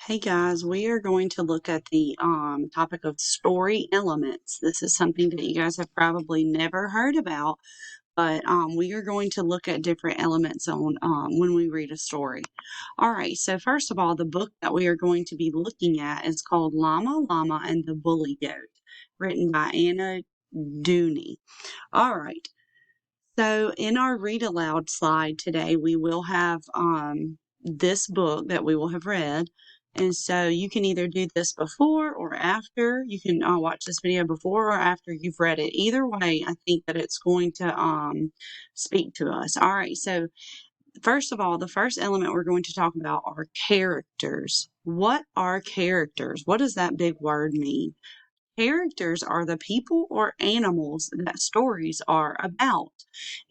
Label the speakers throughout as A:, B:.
A: Hey guys, we are going to look at the topic of story elements. This is something that you guys have probably never heard about, but we are going to look at different elements on when we read a story. All right, so first of all, the book that we are going to be looking at is called Llama Llama and the Bully Goat, written by Anna Dooney. All right, so in our read aloud slide today, we will have this book that we will have read. And so you can either do this before or after. You can watch this video before or after you've read it. Either way, I think that it's going to speak to us. All right. So first of all, the first element we're going to talk about are characters. What are characters? What does that big word mean? Characters are the people or animals that stories are about.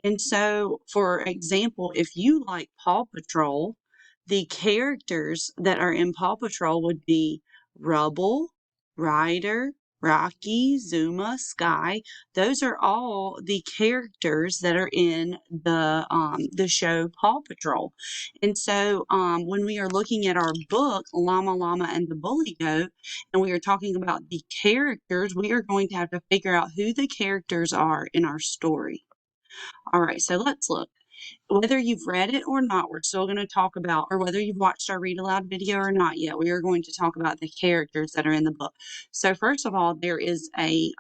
A: And so, for example, if you like Paw Patrol, the characters that are in Paw Patrol would be Rubble, Ryder, Rocky, Zuma, Sky. Those are all the characters that are in the show Paw Patrol. And so, when we are looking at our book, Llama Llama and the Bully Goat, and we are talking about the characters, we are going to have to figure out who the characters are in our story. All right, so let's look. Whether you've read it or not, we're still going to talk about, or whether you've watched our read aloud video or not yet, we are going to talk about the characters that are in the book. So first of all, there is a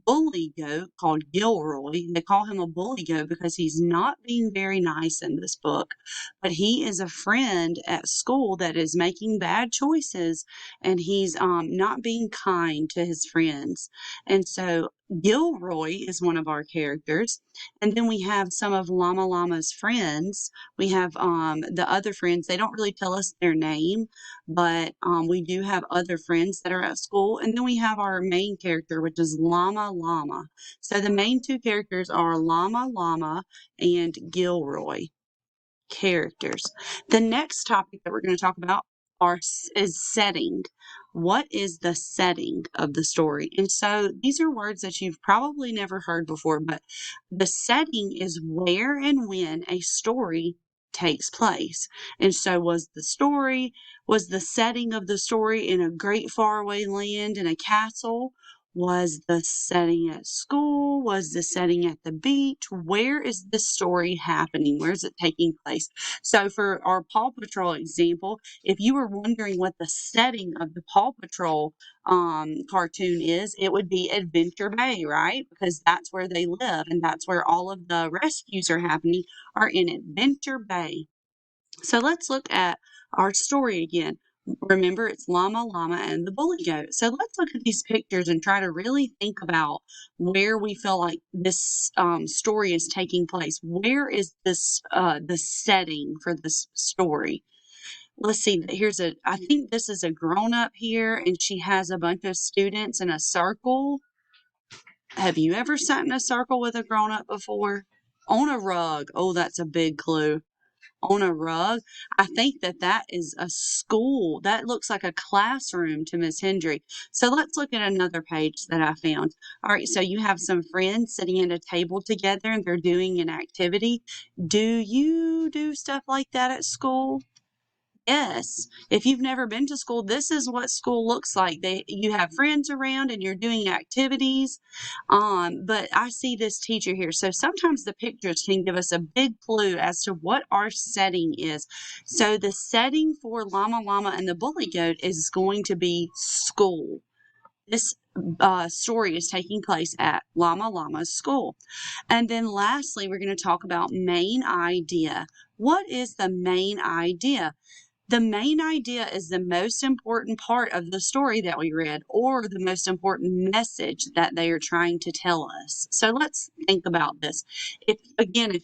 A: bully goat called Gilroy. They call him a bully goat because he's not being very nice in this book, but he is a friend at school that is making bad choices, and he's not being kind to his friends. And so Gilroy is one of our characters. And then we have some of Llama Llama's friends. We have the other friends. They don't really tell us their name, but we do have other friends that are at school. And then we have our main character, which is Llama Llama. So the main two characters are Llama Llama and Gilroy. Characters. The next topic that we're going to talk about is setting. What is the setting of the story? And so these are words that you've probably never heard before, but the setting is where and when a story takes place. And so was the setting of the story in a great faraway land in a castle? Was the setting at school? Was the setting at the beach? Where is the story happening? Where is it taking place? So for our Paw Patrol example, if you were wondering what the setting of the Paw Patrol cartoon is, it would be Adventure Bay, right? Because that's where they live and that's where all of the rescues are happening, are in Adventure Bay. So let's look at our story again. Remember, it's Llama Llama and the Bully Goat. So let's look at these pictures and try to really think about where we feel like this story is taking place. Where is this the setting for this story? Let's see. I think this is a grown up here, and she has a bunch of students in a circle. Have you ever sat in a circle with a grown up before? On a rug. Oh, that's a big clue. On a rug. I think that is a school. That looks like a classroom to Miss Hendry. So let's look at another page that I found. All right, so you have some friends sitting at a table together and they're doing an activity. Do you do stuff like that at school? Yes. If you've never been to school, this is what school looks like. You have friends around and you're doing activities. But I see this teacher here. So sometimes the pictures can give us a big clue as to what our setting is. So the setting for Llama Llama and the Bully Goat is going to be school. This story is taking place at Llama Llama's school. And then lastly, we're going to talk about main idea. What is the main idea? The main idea is the most important part of the story that we read, or the most important message that they are trying to tell us. So let's think about this. If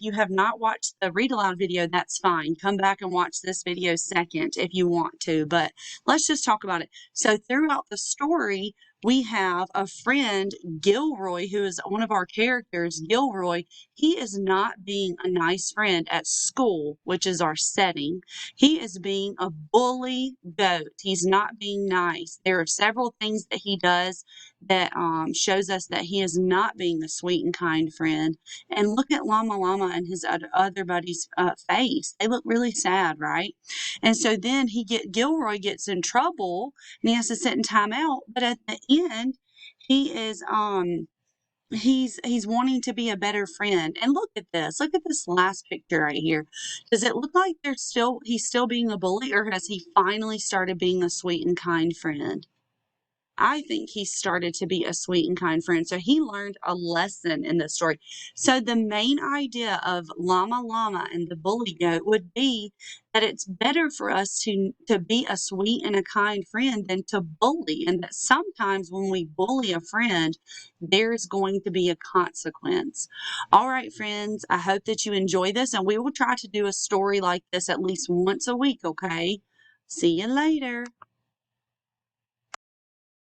A: you have not watched the read aloud video, that's fine. Come back and watch this video second if you want to, but let's just talk about it. So throughout the story, we have a friend, Gilroy, who is one of our characters. Gilroy, he is not being a nice friend at school, which is our setting. He is being a bully goat. He's not being nice. There are several things that he does that shows us that he is not being a sweet and kind friend. And look at Llama Llama and his other buddy's face. They look really sad, right? And so then Gilroy gets in trouble and he has to sit in timeout. But at the end, he is he's wanting to be a better friend. And look at this. Look at this last picture right here. Does it look like he's still being a bully, or has he finally started being a sweet and kind friend? I think he started to be a sweet and kind friend. So he learned a lesson in this story. So the main idea of Llama Llama and the bully goat would be that it's better for us to be a sweet and a kind friend than to bully. And that sometimes when we bully a friend, there's going to be a consequence. All right, friends, I hope that you enjoy this, and we will try to do a story like this at least once a week, okay? See you later.